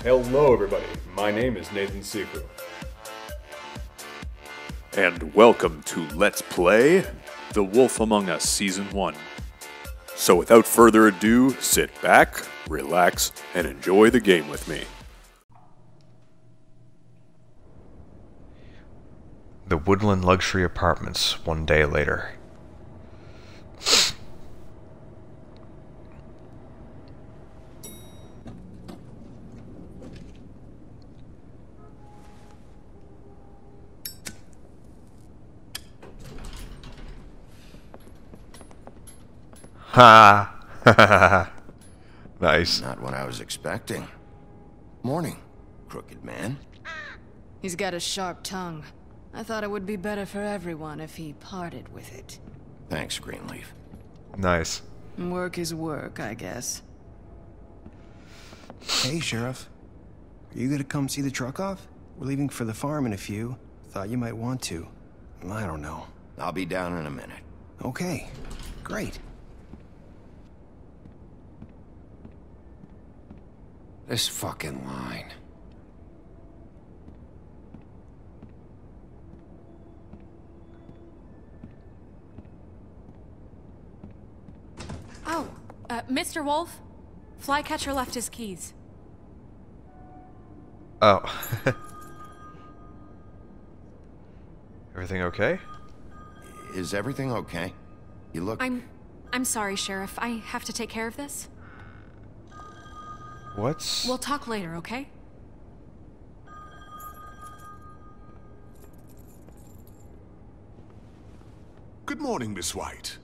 Hello everybody, my name is Nathan Sifu. And welcome to Let's Play The Wolf Among Us Season 1. So without further ado, sit back, relax, and enjoy the game with me. The Woodland luxury apartments, one day later. Ha! Nice. Not what I was expecting. Morning, crooked man. He's got a sharp tongue. I thought it would be better for everyone if he parted with it. Thanks, Greenleaf. Nice. Work is work, I guess. Hey, Sheriff. Are you gonna come see the truck off? We're leaving for the farm in a few. Thought you might want to. I don't know. I'll be down in a minute. Okay, great. This fucking line. Oh, Mr. Wolf? Flycatcher left his keys. Oh. Everything okay? Is everything okay? You look... I'm sorry, Sheriff. I have to take care of this. What's... We'll talk later, okay? Good morning, Miss White.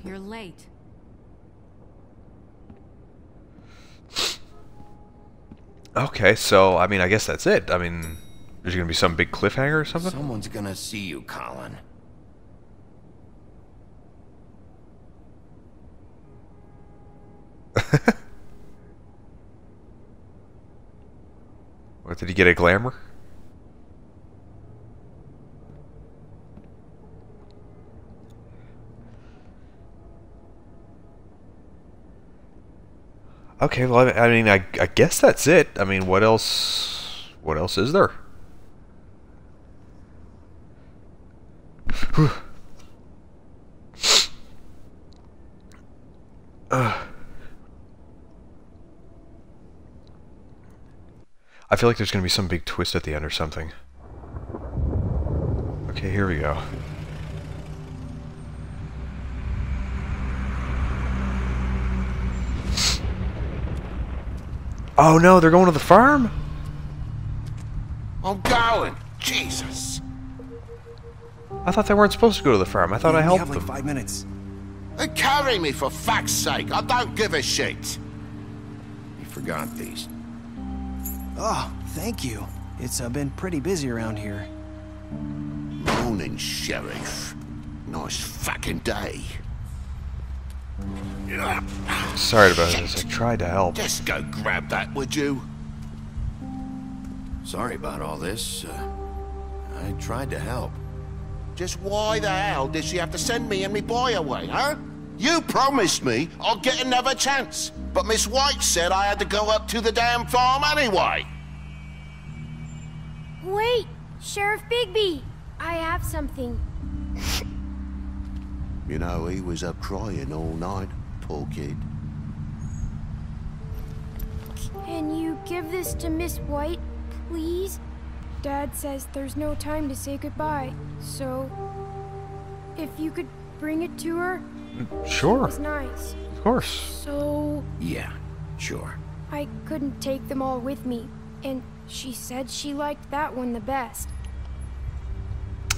You're late. Okay, so, I mean, I guess that's it. I mean, there's gonna be some big cliffhanger or something? Someone's gonna see you, Colin. What, did he get a glamour? Okay, well, I mean, I guess that's it. I mean, what else is there? I feel like there's going to be some big twist at the end or something. Okay, here we go. Oh no, they're going to the farm? I'm going! Jesus! I thought they weren't supposed to go to the farm. I thought I We helped have like them. 5 minutes. They carry me for fuck's sake! I don't give a shit! You forgot these. Oh, thank you. It's been pretty busy around here. Morning, Sheriff. Nice fucking day. Sorry about this. I tried to help. Just go grab that, would you? Sorry about all this. I tried to help. Just why the hell did she have to send me and me boy away, huh? You promised me I'll get another chance, but Miss White said I had to go up to the damn farm anyway. Wait, Sheriff Bigby, I have something. You know, he was up crying all night, poor kid. Can you give this to Miss White, please? Dad says there's no time to say goodbye, so if you could bring it to her, Sure. it was nice. Of course. So Yeah, sure. I couldn't take them all with me, and she said she liked that one the best.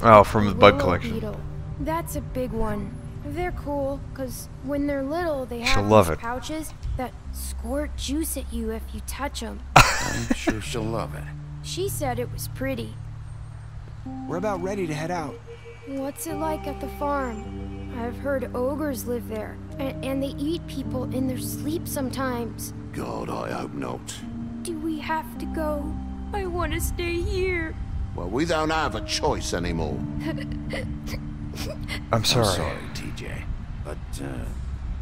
Oh, from the bug Willow collection. beetle. That's a big one. They're cool, because when they're little, they She'll have love these it. pouches that squirt juice at you if you touch them. I'm sure she'll love it. She said it was pretty. We're about ready to head out. What's it like at the farm? I've heard ogres live there, and they eat people in their sleep sometimes. God, I hope not. Do we have to go? I want to stay here. Well, we don't have a choice anymore. I'm sorry. I'm sorry, TJ. But,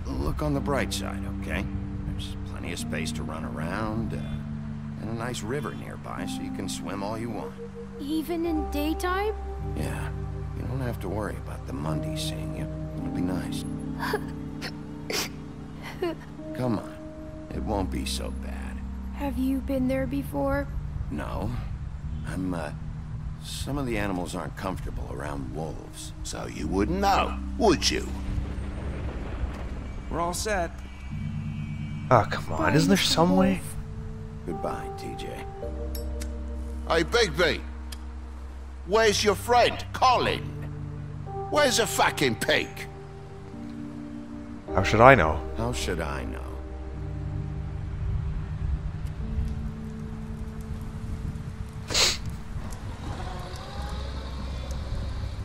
look on the bright side, okay? There's plenty of space to run around, and nice river nearby, so you can swim all you want. Even in daytime? Yeah, you don't have to worry about the Mondays seeing you. It'll be nice. Come on, it won't be so bad. Have you been there before? No, some of the animals aren't comfortable around wolves, so you wouldn't know, would you? We're all set. Oh, come on. Isn't there some way? Goodbye, TJ. Hey, Bigby! Where's your friend, Colin? Where's the fucking pig? How should I know? How should I know?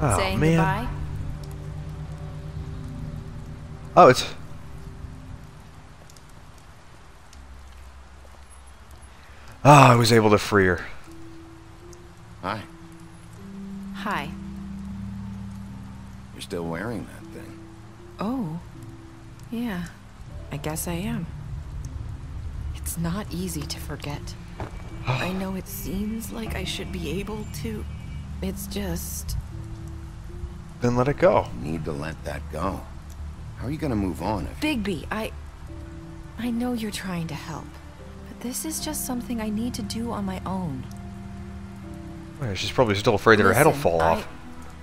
Oh, Saying man. goodbye? Oh, it's... Ah, I was able to free her. Hi. Hi. You're still wearing that thing. Oh. Yeah. I guess I am. It's not easy to forget. I know it seems like I should be able to. It's just... Then let it go. You need to let that go. How are you gonna move on if... Bigby, I know you're trying to help. But this is just something I need to do on my own. Yeah, she's probably still afraid that her head will Listen, fall off.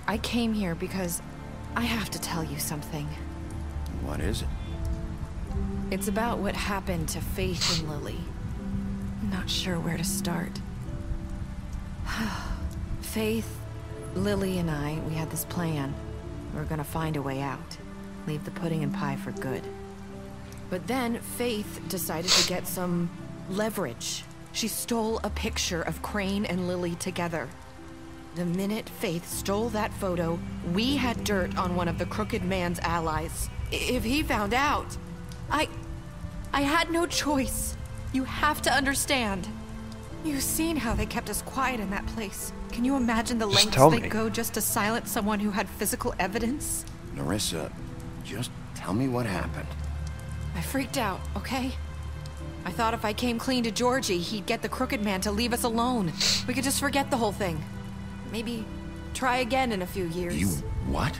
I came here because I have to tell you something. What is it? It's about what happened to Faith and Lily. I'm not sure where to start. Faith, Lily, and I, we had this plan. We were gonna find a way out. Leave the pudding and pie for good. But then Faith decided to get some leverage. She stole a picture of Crane and Lily together. The minute Faith stole that photo, we had dirt on one of the Crooked Man's allies. If he found out, I had no choice. You have to understand. You've seen how they kept us quiet in that place. Can you imagine the lengths they'd go just to silence someone who had physical evidence? Nerissa, just tell me what happened. I freaked out, okay? I thought if I came clean to Georgie, he'd get the Crooked Man to leave us alone. We could just forget the whole thing. Maybe try again in a few years. You what?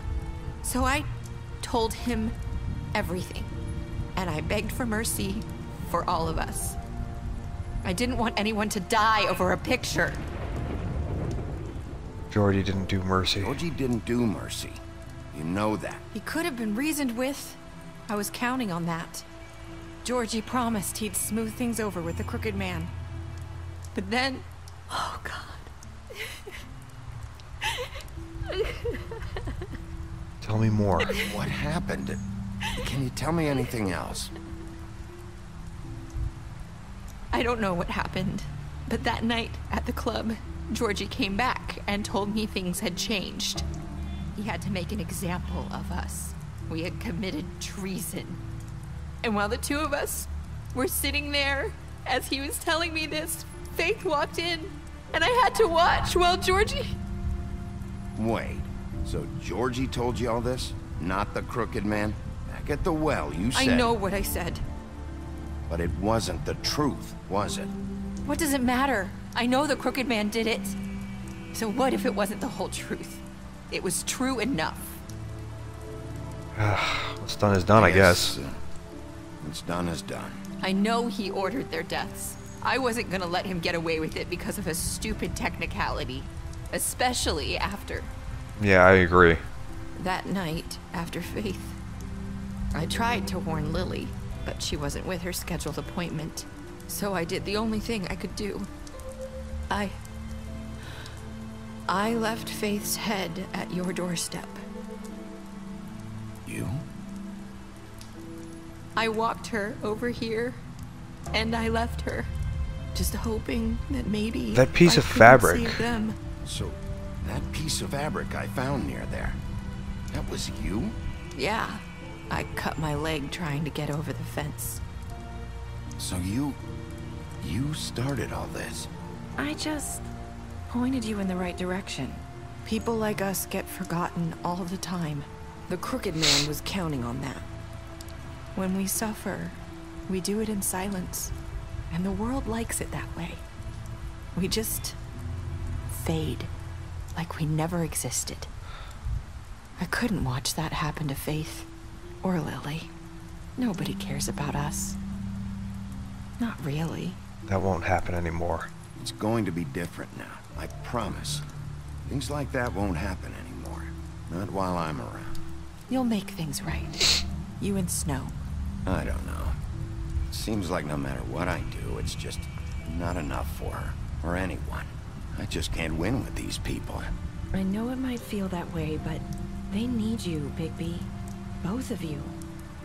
So I told him everything. And I begged for mercy for all of us. I didn't want anyone to die over a picture. Georgie didn't do mercy. Georgie didn't do mercy. You know that. He could have been reasoned with. I was counting on that. Georgie promised he'd smooth things over with the Crooked Man. But then... Oh, God. Tell me more. What happened? Can you tell me anything else? I don't know what happened, but that night at the club, Georgie came back and told me things had changed. He had to make an example of us. We had committed treason. And while the two of us were sitting there, as he was telling me this, Faith walked in, and I had to watch while Georgie... Wait, so Georgie told you all this? Not the Crooked Man? Back at the well, you said... I know what I said. But it wasn't the truth, was it? What does it matter? I know the Crooked Man did it. So what if it wasn't the whole truth? It was true enough. What's done is done, I guess. What's done is done. I know he ordered their deaths. I wasn't gonna let him get away with it because of a stupid technicality. Especially after... Yeah, I agree. That night, after Faith, I tried to warn Lily, but she wasn't with her scheduled appointment. So I did the only thing I could do. I left Faith's head at your doorstep. You? I walked her over here, and I left her, just hoping that maybe that piece I of couldn't fabric. save them. So, that piece of fabric I found near there, that was you? Yeah, I cut my leg trying to get over the fence. So you started all this? I just pointed you in the right direction. People like us get forgotten all the time. The Crooked Man was counting on that. When we suffer, we do it in silence, and the world likes it that way. We just fade, like we never existed. I couldn't watch that happen to Faith or Lily. Nobody cares about us. Not really. That won't happen anymore. It's going to be different now, I promise. Things like that won't happen anymore. Not while I'm around. You'll make things right. You and Snow. I don't know. It seems like no matter what I do, it's just not enough for her, or anyone. I just can't win with these people. I know it might feel that way, but they need you, Bigby. Both of you.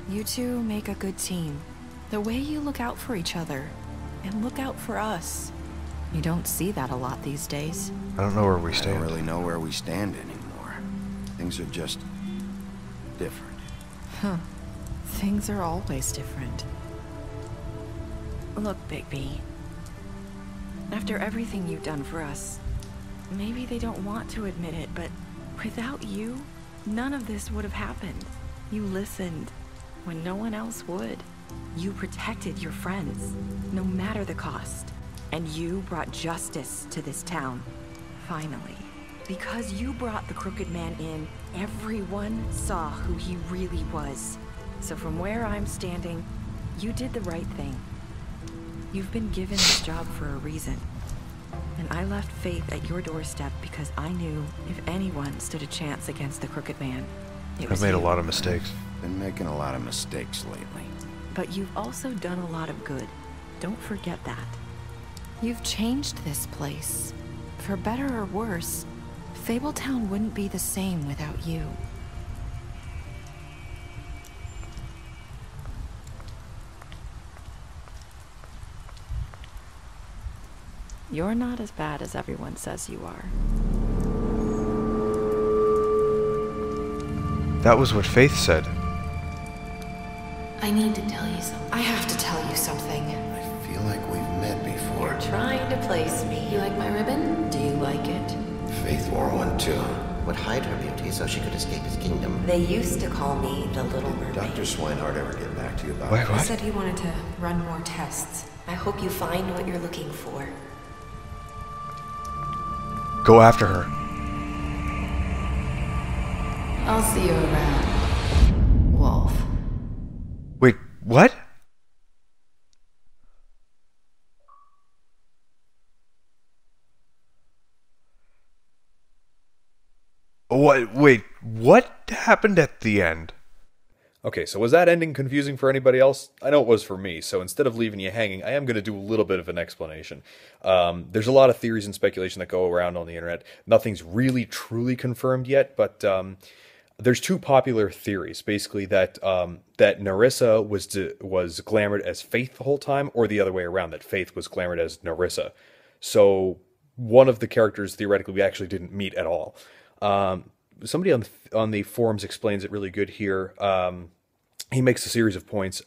You two make a good team. The way you look out for each other, and look out for us. You don't see that a lot these days. I don't know where we I stand. don't really know where we stand anymore. Things are just different. Huh. Things are always different. Look, Bigby. After everything you've done for us, maybe they don't want to admit it, but without you, none of this would have happened. You listened when no one else would. You protected your friends, no matter the cost. And you brought justice to this town, finally. Because you brought the Crooked Man in, everyone saw who he really was. So from where I'm standing, you did the right thing. You've been given this job for a reason. And I left Faith at your doorstep because I knew if anyone stood a chance against the Crooked Man, it was I've made a you. lot of mistakes. Been making a lot of mistakes lately. But you've also done a lot of good. Don't forget that. You've changed this place. For better or worse, Fabletown wouldn't be the same without you. You're not as bad as everyone says you are. That was what Faith said. I need to tell you something. I have to tell you something. I feel like we've met before. You're trying to place me. You like my ribbon? Do you like it? Faith wore one too. Would hide her beauty so she could escape his kingdom. They used to call me the Little Mermaid. Dr. Swinehart ever get back to you about Wait, that? what? He said he wanted to run more tests. I hope you find what you're looking for. Go after her. I'll see you around, Wolf. Wait, what? What? Wait, what happened at the end? Okay, so was that ending confusing for anybody else? I know it was for me, so instead of leaving you hanging, I am going to do a little bit of an explanation. There's a lot of theories and speculation that go around on the internet. Nothing's really truly confirmed yet, but there's two popular theories, basically that that Nerissa was glamored as Faith the whole time, or the other way around, that Faith was glamored as Nerissa. So one of the characters, theoretically, we actually didn't meet at all. Somebody on the forums explains it really good here. He makes a series of points.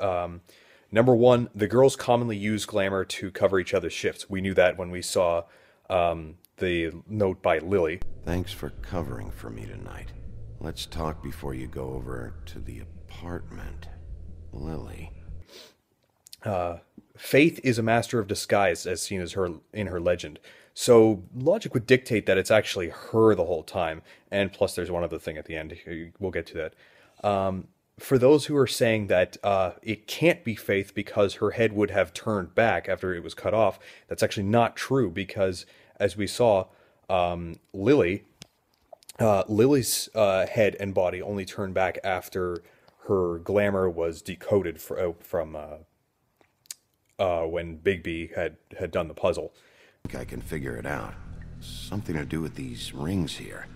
Number one, the girls commonly use glamour to cover each other's shifts. We knew that when we saw the note by Lily. Thanks for covering for me tonight. Let's talk before you go over to the apartment. Lily. Faith is a master of disguise, as seen as her in her legend. So logic would dictate that it's actually her the whole time. And plus there's one other thing at the end. We'll get to that. For those who are saying that it can't be Faith because her head would have turned back after it was cut off, that's actually not true, because as we saw, Lily's head and body only turned back after her glamour was decoded from when Bigby had done the puzzle. I think I can figure it out. Something to do with these rings here.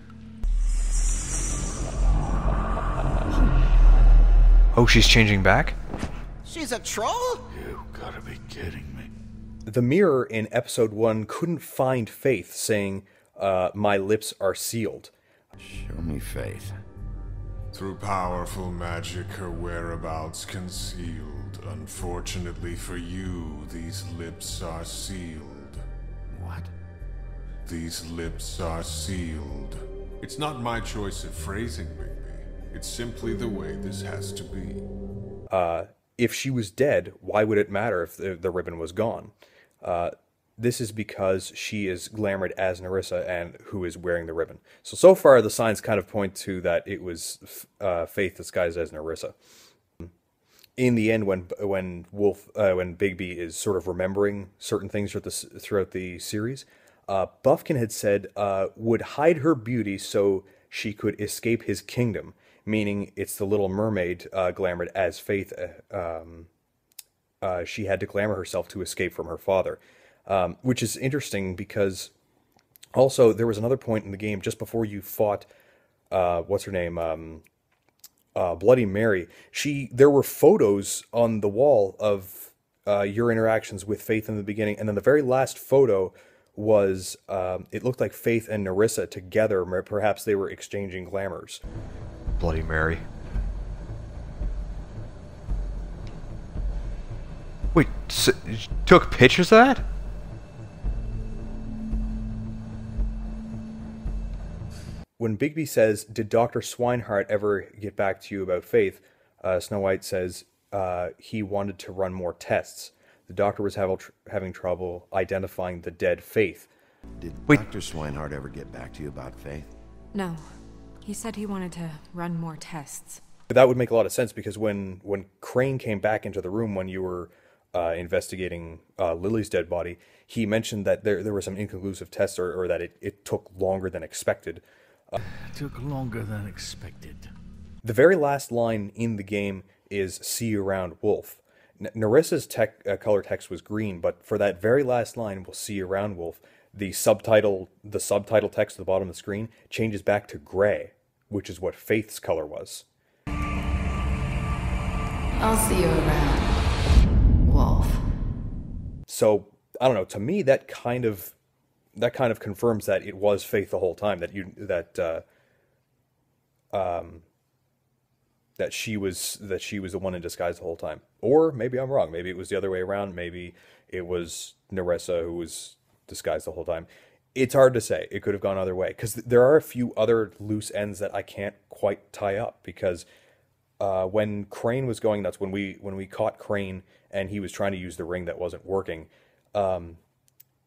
Oh, she's changing back? She's a troll? You gotta be kidding me. The mirror in episode 1 couldn't find Faith, saying, my lips are sealed. Show me Faith. Through powerful magic, her whereabouts concealed. Unfortunately for you, these lips are sealed. What? These lips are sealed. It's not my choice of phrasing, Bigby. It's simply the way this has to be. If she was dead, why would it matter if the ribbon was gone? this is because she is glamored as Nerissa and who is wearing the ribbon. So far, the signs kind of point to that it was Faith disguised as Nerissa. In the end, when Bigby is sort of remembering certain things throughout the series, Buffkin had said would hide her beauty so she could escape his kingdom, meaning it's the Little Mermaid glamored as Faith. She had to glamour herself to escape from her father, which is interesting because also there was another point in the game just before you fought what's her name, Bloody Mary. There were photos on the wall of your interactions with Faith in the beginning, and then the very last photo was it looked like Faith and Nerissa together. Perhaps they were exchanging glamours. Bloody Mary. Wait, so you took pictures of that? When Bigby says, "Did Dr. Swinehart ever get back to you about Faith?" Snow White says he wanted to run more tests. The doctor was having trouble identifying the dead Faith. Did Dr. Swinehart ever get back to you about Faith? No. He said he wanted to run more tests. But that would make a lot of sense because when Crane came back into the room when you were investigating Lily's dead body, he mentioned that there were some inconclusive tests or that it took longer than expected. Took longer than expected. The very last line in the game is "See you around, Wolf." Nerissa's color text was green, but for that very last line, "We'll see you around, Wolf," the subtitle text at the bottom of the screen changes back to gray, which is what Faith's color was. I'll see you around, Wolf. So I don't know. To me, that kind of confirms that it was Faith the whole time. That she was the one in disguise the whole time. Or maybe I'm wrong. Maybe it was the other way around. Maybe it was Nerissa who was disguised the whole time. It's hard to say. It could have gone either way because there are a few other loose ends that I can't quite tie up. Because when Crane was going nuts, when we caught Crane and he was trying to use the ring that wasn't working,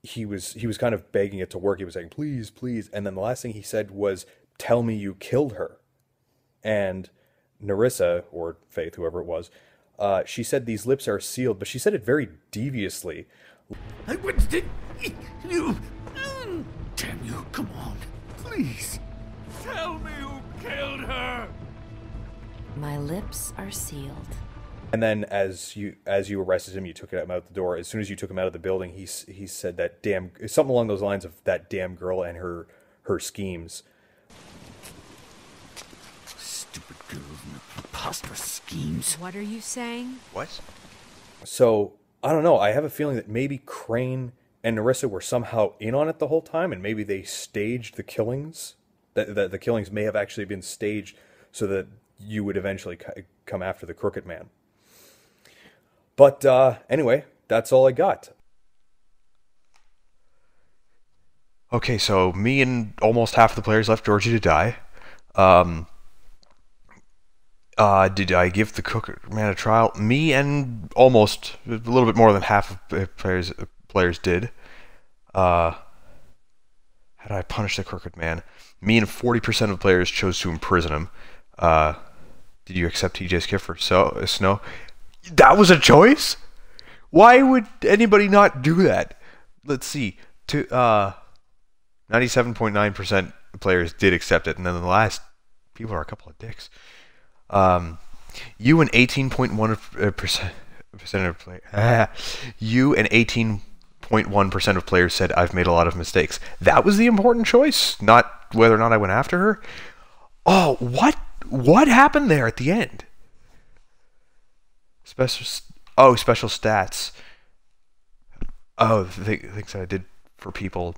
he was kind of begging it to work. He was saying, "Please, please," and then the last thing he said was, "Tell me you killed her." And Nerissa, or Faith, whoever it was, she said these lips are sealed, but she said it very deviously. I wouldn't you. Damn you, come on. Please. Tell me who killed her. My lips are sealed. And then as you arrested him, you took him out the door. As soon as you took him out of the building, he said that something along those lines of that damn girl and her schemes. Stupid girls and their preposterous schemes. What are you saying? What? So I don't know. I have a feeling that maybe Crane and Nerissa were somehow in on it the whole time, and maybe they staged the killings. That the killings may have actually been staged so that you would eventually come after the Crooked Man. But anyway, that's all I got. Okay, so me and almost half the players left Georgie to die. Did I give the Crooked Man a trial? Me and almost a little bit more than half of players did. How did I punish the Crooked Man? Me and 40% of players chose to imprison him. Did you accept TJ's gift for Snow? That was a choice? Why would anybody not do that? Let's see. 97.9% of players did accept it, and then the last people are a couple of dicks. You and 18.1% of players. You and 18.1% of players said I've made a lot of mistakes. That was the important choice, not whether or not I went after her. Oh, what happened there at the end? Special stats. Oh, the things that I did for people.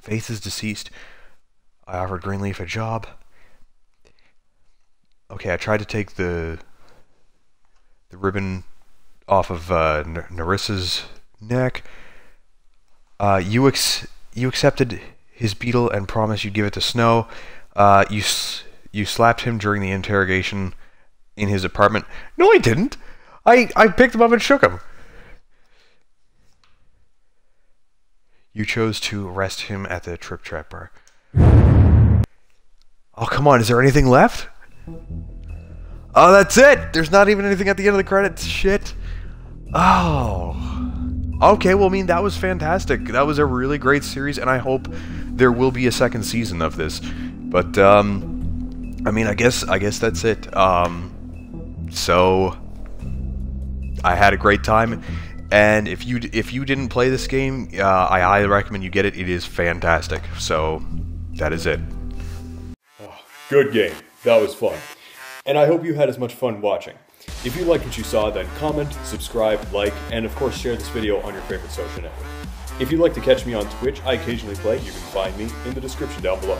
Faith is deceased. I offered Greenleaf a job. Okay, I tried to take the ribbon off of Nerissa's neck. You accepted his beetle and promised you'd give it to Snow. You slapped him during the interrogation in his apartment. No, I didn't. I picked him up and shook him. You chose to arrest him at the Trip Trap Bar. Oh, come on. Is there anything left? Oh, that's it! There's not even anything at the end of the credits. Shit. Oh. Okay, well, I mean, that was fantastic. That was a really great series, and I hope there will be a second season of this. But, I mean, I guess that's it. So, I had a great time, and if you didn't play this game, I highly recommend you get it. It is fantastic. So, that is it. Oh, good game. That was fun. And I hope you had as much fun watching. If you liked what you saw, then comment, subscribe, like, and of course share this video on your favorite social network. If you'd like to catch me on Twitch, I occasionally play. You can find me in the description down below.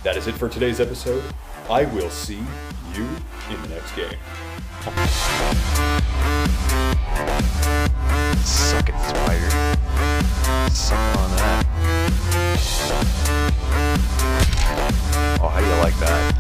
That is it for today's episode. I will see you in the next game. Suck it, spider. Suck on that. Oh, how do you like that?